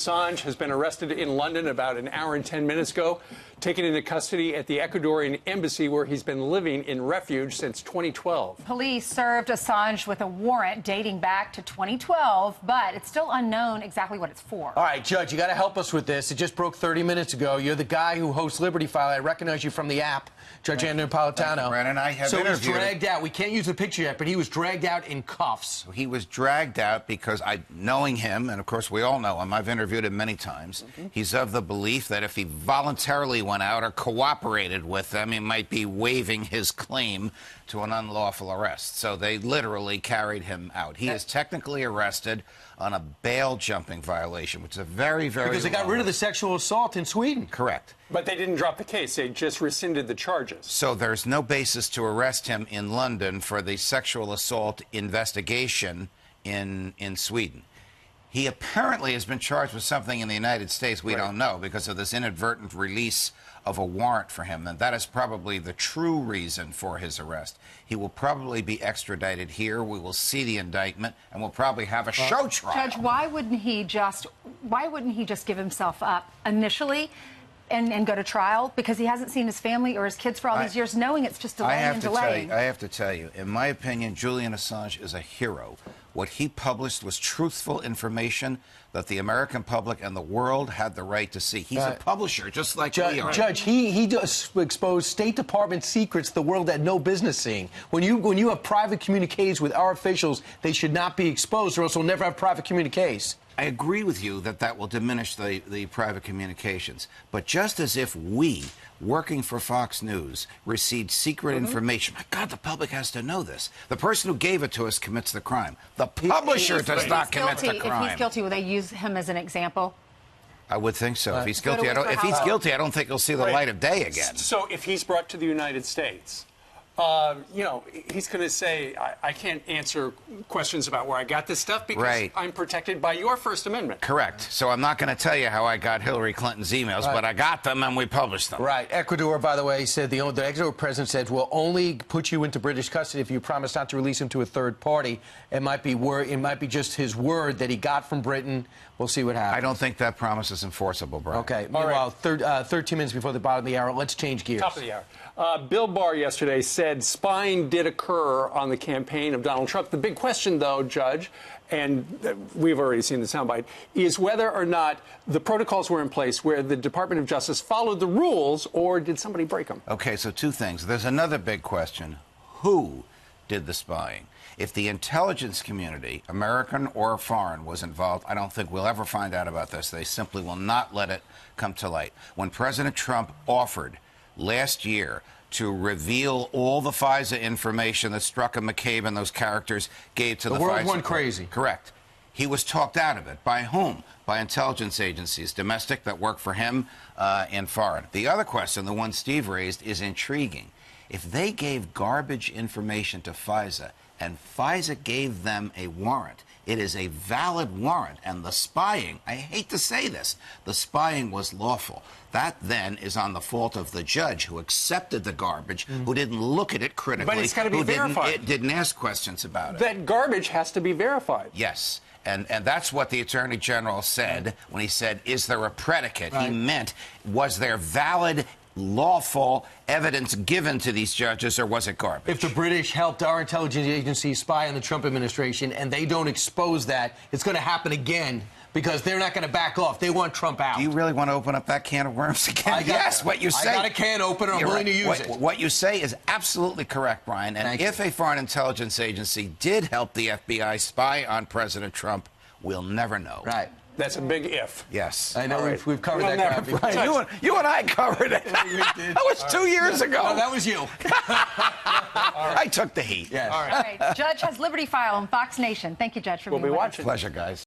Assange has been arrested in London about an hour and 10 minutes ago, taken into custody at the Ecuadorian embassy where he's been living in refuge since 2012. Police served Assange with a warrant dating back to 2012, but it's still unknown exactly what it's for. All right, Judge, you got to help us with this. It just broke 30 minutes ago. You're the guy who hosts Liberty File. I recognize you from the app, Judge Andrew Napolitano. Brandon, I have So he's interviewed. dragged out. We can't use the picture yet, but he was dragged out in cuffs. He was dragged out because knowing him, and of course we all know him, I've interviewed him many times. He's of the belief that if he voluntarily went out or cooperated with them, he might be waiving his claim to an unlawful arrest. So they literally carried him out. He is technically arrested on a bail jumping violation, which is a very, very Because they got rid of the sexual assault in Sweden. Correct. But they didn't drop the case. They just rescinded the charges. So there's no basis to arrest him in London for the sexual assault investigation in Sweden. He apparently has been charged with something in the United States we don't know because of this inadvertent release of a warrant for him. And that is probably the true reason for his arrest. He will probably be extradited here. We will see the indictment, and we'll probably have a show trial. Judge, why wouldn't he just give himself up initially and go to trial? Because he hasn't seen his family or his kids for all these years, knowing it's just delaying and delaying. I have to tell you, in my opinion, Julian Assange is a hero. What he published was truthful information that the American public and the world had the right to see. He's a publisher, just like we are. Judge, he does expose State Department secrets the world had no business seeing. When you have private communiques with our officials, they should not be exposed, or else we'll never have private communiques. I agree with you that that will diminish the private communications. But just as if we, working for Fox News, received secret information, my God, the public has to know this. The person who gave it to us commits the crime. The publisher does not commit the crime. If he's guilty, will they use him as an example? I would think so. If he's guilty, I don't think he'll see the light of day again. So if he's brought to the United States, you know, he's going to say, I can't answer questions about where I got this stuff because I'm protected by your First Amendment. Correct. So I'm not going to tell you how I got Hillary Clinton's emails, but I got them and we published them. Right. Ecuador, by the way, said the Ecuador president said, we'll only put you into British custody if you promise not to release him to a third party. It might be just his word that he got from Britain. We'll see what happens. I don't think that promise is enforceable, Brian. Okay. Meanwhile, 13 minutes before the bottom of the hour, let's change gears. Top of the hour. Bill Barr yesterday said spying did occur on the campaign of Donald Trump. The big question, though, Judge, and we've already seen the soundbite, is whether or not the protocols were in place where the Department of Justice followed the rules, or did somebody break them? Okay, so two things. There's another big question. Who did the spying? If the intelligence community, American or foreign, was involved, I don't think we'll ever find out about this. They simply will not let it come to light. When President Trump offered last year to reveal all the FISA information that Strzok and McCabe and those characters gave to the FISA. The world went crazy. Correct. He was talked out of it. By whom? By intelligence agencies, domestic that work for him and foreign. The other question, the one Steve raised, is intriguing. If they gave garbage information to FISA and FISA gave them a warrant, it is a valid warrant, and the spying, I hate to say this, the spying was lawful. That then is on the fault of the judge who accepted the garbage, who didn't look at it critically, but it's got to be verified. Didn't ask questions about it. That garbage has to be verified. Yes. And that's what the Attorney General said when he said, is there a predicate? He meant, was there valid lawful evidence given to these judges, or was it garbage? If the British helped our intelligence agencies spy on the Trump administration and they don't expose that, it's going to happen again because they're not going to back off. They want Trump out. Do you really want to open up that can of worms again? Yes, what you say. I got a can opener. I'm willing to use it. What you say is absolutely correct, Brian. And if a foreign intelligence agency did help the FBI spy on President Trump, we'll never know. Right. That's a big if. Yes. I know we've covered that ground before. Brian, you and I covered it. That was 2 years ago. No, that was you. I took the heat. Yes. All right. All right. Judge has Liberty File on Fox Nation. Thank you, Judge, for being with us. We'll be watching. Pleasure, guys.